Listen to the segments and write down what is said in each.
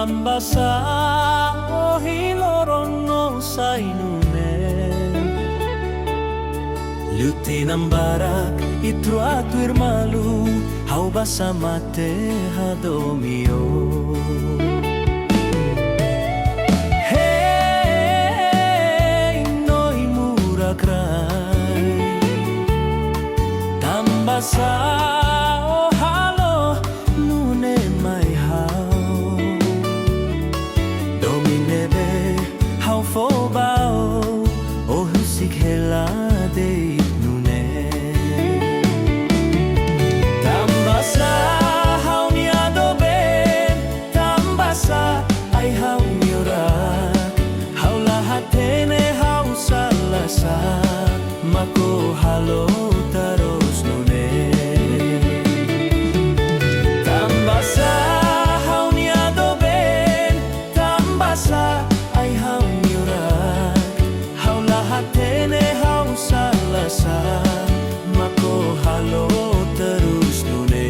tambasa o hilorono sa inumen. Lutinang barak itruatuir malu hau basamate hadomio. Hey noi murakrai tambasa o halo nune mai hau dominebe hau fobao o husik helade mako halo terus nune tambasa hau ni adoben tambasa ai hau miura hau lahatene hau salasa mako halo terus nune.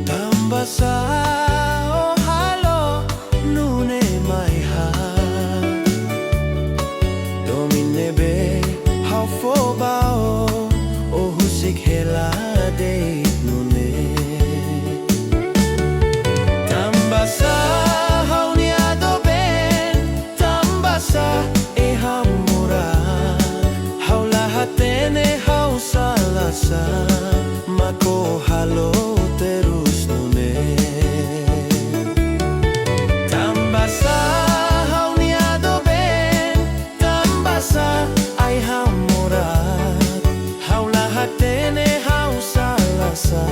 Tambasa o halo nune mai ha dominebe hau fobao o husik helade nune tambasa hau ni adoben tambasa e hamura hau lahatene hau salasa mako halo terus nune tambasa hau ni adoben tambasa ai hamura hau lahatene hau salasa